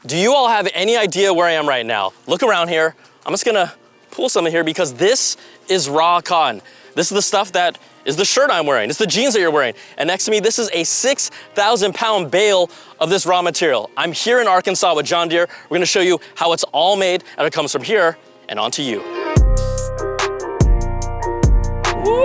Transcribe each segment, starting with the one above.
Do you all have any idea where I am right now? Look around here. I'm just gonna pull something here because this is raw cotton. This is the stuff that is the shirt I'm wearing. It's the jeans that you're wearing. And next to me, this is a 6,000 pound bale of this raw material. I'm here in Arkansas with John Deere. We're gonna show you how it's all made and it comes from here and onto you. Woo!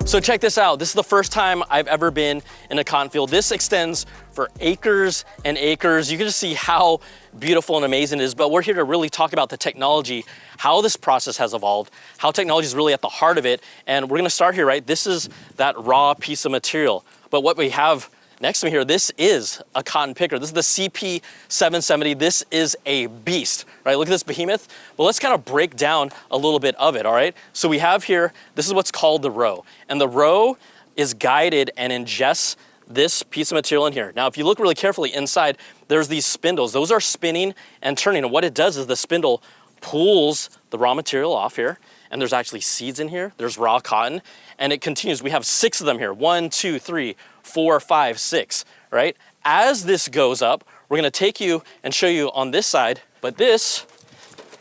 So check this out. This is the first time I've ever been in a cotton field. This extends for acres and acres. You can just see how beautiful and amazing it is, but we're here to really talk about the technology, how this process has evolved, how technology is really at the heart of it. And we're gonna start here, right? This is that raw piece of material. But what we have next to me here, this is a cotton picker. This is the CP770. This is a beast, right? Look at this behemoth. Well, let's kind of break down a little bit of it, all right? So we have here, this is what's called the row. And the row is guided and ingests this piece of material in here. Now, if you look really carefully inside, there's these spindles. Those are spinning and turning. And what it does is the spindle pulls the raw material off here. And there's actually seeds in here. There's raw cotton. And it continues. We have 6 of them here. 1, 2, 3, 4, 5, 6, right? As this goes up, we're gonna take you and show you on this side, but this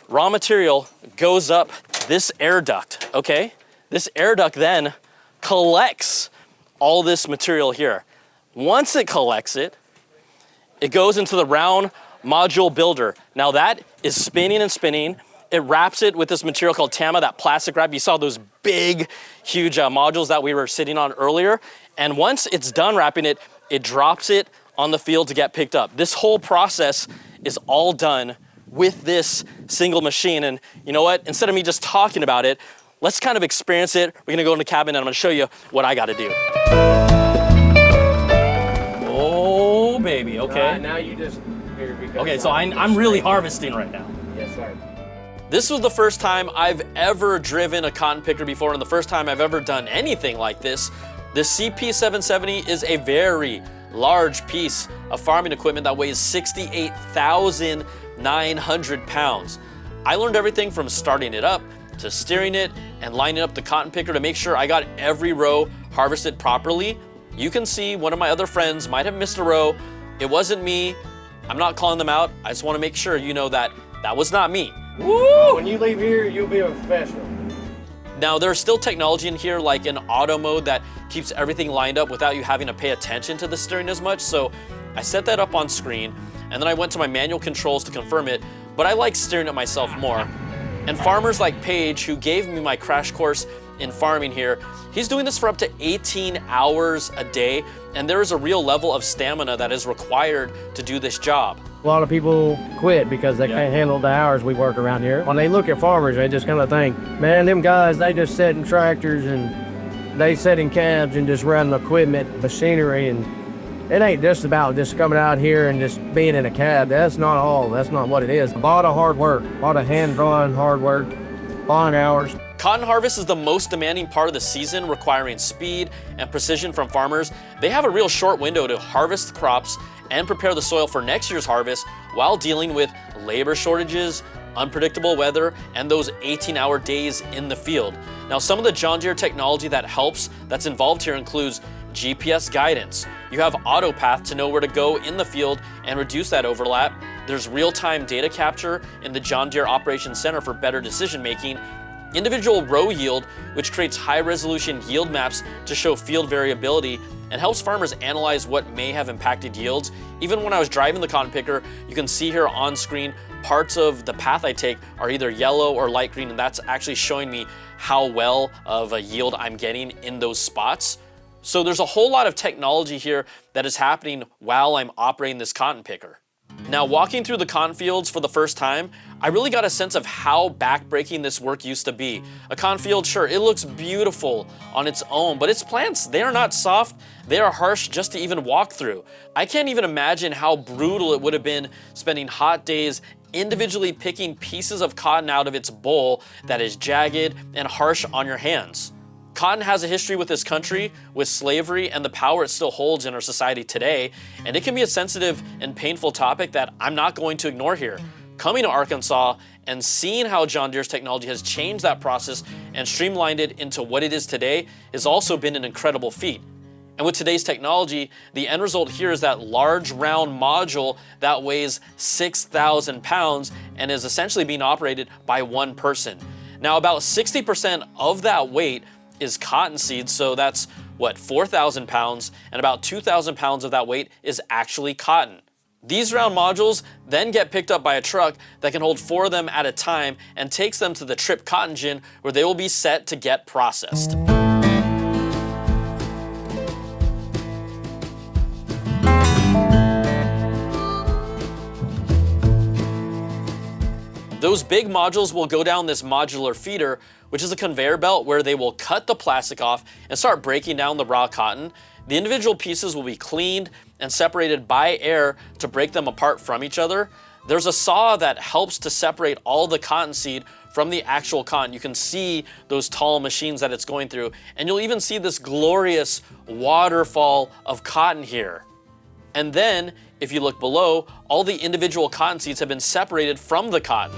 raw material goes up this air duct, okay? This air duct then collects all this material here. Once it collects it, it goes into the round module builder. Now that is spinning and spinning. It wraps it with this material called TAMA, that plastic wrap. You saw those big, huge modules that we were sitting on earlier. And once it's done wrapping it, it drops it on the field to get picked up. This whole process is all done with this single machine. And you know what? Instead of me just talking about it, let's kind of experience it. We're gonna go in the cabin and I'm gonna show you what I gotta do. Oh, baby, okay. Now you just here because okay, so I'm really harvesting right now. Yes, sir. This was the first time I've ever driven a cotton picker before and the first time I've ever done anything like this. This CP770 is a very large piece of farming equipment that weighs 68,900 pounds. I learned everything from starting it up to steering it and lining up the cotton picker to make sure I got every row harvested properly. You can see one of my other friends might have missed a row. It wasn't me. I'm not calling them out. I just want to make sure you know that that was not me. Woo! When you leave here, you'll be a professional. Now, there's still technology in here like an auto mode that keeps everything lined up without you having to pay attention to the steering as much. So I set that up on screen and then I went to my manual controls to confirm it, but I like steering it myself more. And farmers like Paige, who gave me my crash course in farming here, he's doing this for up to 18 hours a day, and there is a real level of stamina that is required to do this job. A lot of people quit because they can't handle the hours we work around here. When they look at farmers, they just kind of think, man, them guys, they just sit in tractors and they sit in cabs and just run equipment, machinery, and it ain't just about just coming out here and just being in a cab. That's not all. That's not what it is. A lot of hard work, a lot of hand-drawn hard work, long hours. Cotton harvest is the most demanding part of the season, requiring speed and precision from farmers. They have a real short window to harvest crops and prepare the soil for next year's harvest while dealing with labor shortages, unpredictable weather, and those 18-hour days in the field. Now, some of the John Deere technology that helps that's involved here includes GPS guidance. You have AutoPath to know where to go in the field and reduce that overlap. There's real-time data capture in the John Deere Operations Center for better decision-making. Individual row yield, which creates high-resolution yield maps to show field variability and helps farmers analyze what may have impacted yields. Even when I was driving the cotton picker, you can see here on screen parts of the path I take are either yellow or light green, and that's actually showing me how well of a yield I'm getting in those spots. So there's a whole lot of technology here that is happening while I'm operating this cotton picker. Now, walking through the cotton fields for the first time, I really got a sense of how backbreaking this work used to be. A cotton field, sure, it looks beautiful on its own, but its plants, they are not soft, they are harsh just to even walk through. I can't even imagine how brutal it would have been spending hot days individually picking pieces of cotton out of its boll that is jagged and harsh on your hands. Cotton has a history with this country, with slavery, and the power it still holds in our society today, and it can be a sensitive and painful topic that I'm not going to ignore here. Coming to Arkansas And seeing how John Deere's technology has changed that process and streamlined it into what it is today has also been an incredible feat. And with today's technology, the end result here is that large round module that weighs 6,000 pounds and is essentially being operated by one person. Now, about 60% of that weight is cottonseed, so that's what, 4,000 pounds, and about 2,000 pounds of that weight is actually cotton. These round modules then get picked up by a truck that can hold 4 of them at a time and takes them to the Tripp Cotton Gin, where they will be set to get processed. Those big modules will go down this modular feeder, which is a conveyor belt where they will cut the plastic off and start breaking down the raw cotton. The individual pieces will be cleaned and separated by air to break them apart from each other. There's a saw that helps to separate all the cottonseed from the actual cotton. You can see those tall machines that it's going through, and you'll even see this glorious waterfall of cotton here. And then, if you look below, all the individual cotton seeds have been separated from the cotton.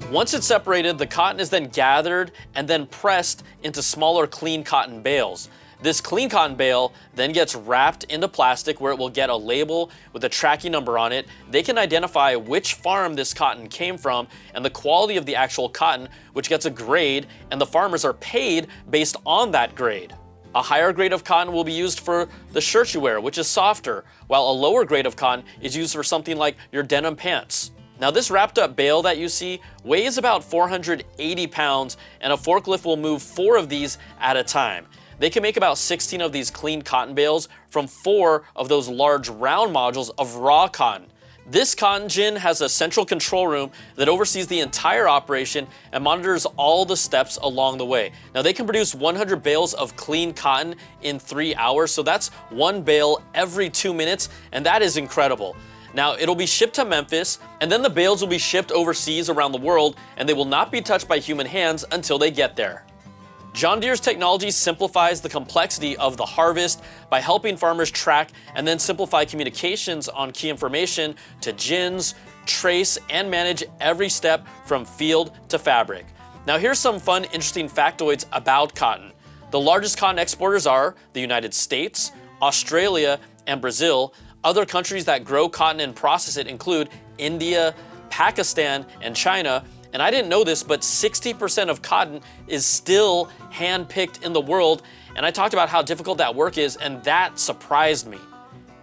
Once it's separated, the cotton is then gathered and then pressed into smaller clean cotton bales. This clean cotton bale then gets wrapped into plastic where it will get a label with a tracking number on it. They can identify which farm this cotton came from and the quality of the actual cotton, which gets a grade, and the farmers are paid based on that grade. A higher grade of cotton will be used for the shirt you wear, which is softer, while a lower grade of cotton is used for something like your denim pants. Now, this wrapped up bale that you see weighs about 480 pounds, and a forklift will move 4 of these at a time. They can make about 16 of these clean cotton bales from 4 of those large round modules of raw cotton. This cotton gin has a central control room that oversees the entire operation and monitors all the steps along the way. Now, they can produce 100 bales of clean cotton in 3 hours, so that's 1 bale every 2 minutes, and that is incredible. Now, it'll be shipped to Memphis, and then the bales will be shipped overseas around the world, and they will not be touched by human hands until they get there. John Deere's technology simplifies the complexity of the harvest by helping farmers track and then simplify communications on key information to gins, trace, and manage every step from field to fabric. Now, here's some fun, interesting factoids about cotton. The largest cotton exporters are the United States, Australia, and Brazil. Other countries that grow cotton and process it include India, Pakistan, and China. And I didn't know this, but 60% of cotton is still hand-picked in the world. And I talked about how difficult that work is, and that surprised me.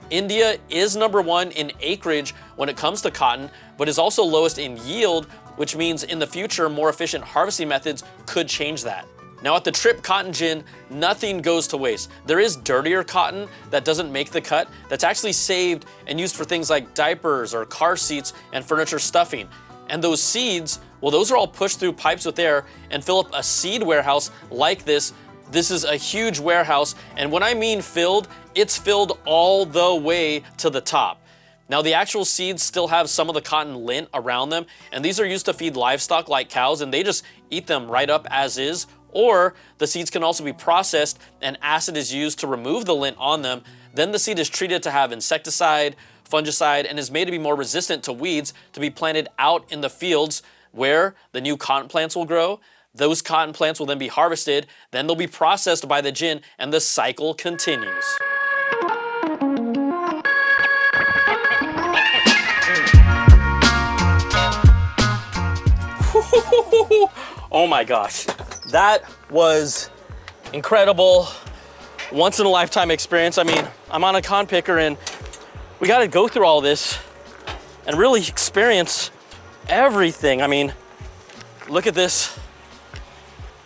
India is #1 in acreage when it comes to cotton, but is also lowest in yield, which means in the future, more efficient harvesting methods could change that. Now, at the Tripp Cotton Gin, nothing goes to waste. There is dirtier cotton that doesn't make the cut that's actually saved and used for things like diapers or car seats and furniture stuffing. And those seeds, well, those are all pushed through pipes with air and fill up a seed warehouse like this. This is a huge warehouse, and when I mean filled, it's filled all the way to the top. Now, the actual seeds still have some of the cotton lint around them, and these are used to feed livestock like cows, and they just eat them right up as is. Or the seeds can also be processed and acid is used to remove the lint on them. Then the seed is treated to have insecticide, fungicide, and is made to be more resistant to weeds to be planted out in the fields where the new cotton plants will grow. Those cotton plants will then be harvested, then they'll be processed by the gin, and the cycle continues. Oh my gosh. That was incredible, once in a lifetime experience. I mean, I'm on a con picker and we got to go through all this and really experience everything. I mean, look at this.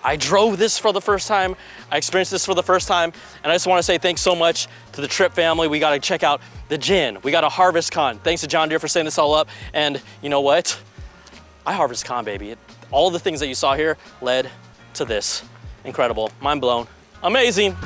I drove this for the first time. I experienced this for the first time. And I just want to say thanks so much to the Tripp family. We got to check out the gin. We got a harvest con. Thanks to John Deere for setting this all up. And you know what? I harvest con, baby. All the things that you saw here led to this. Incredible, mind blown, amazing.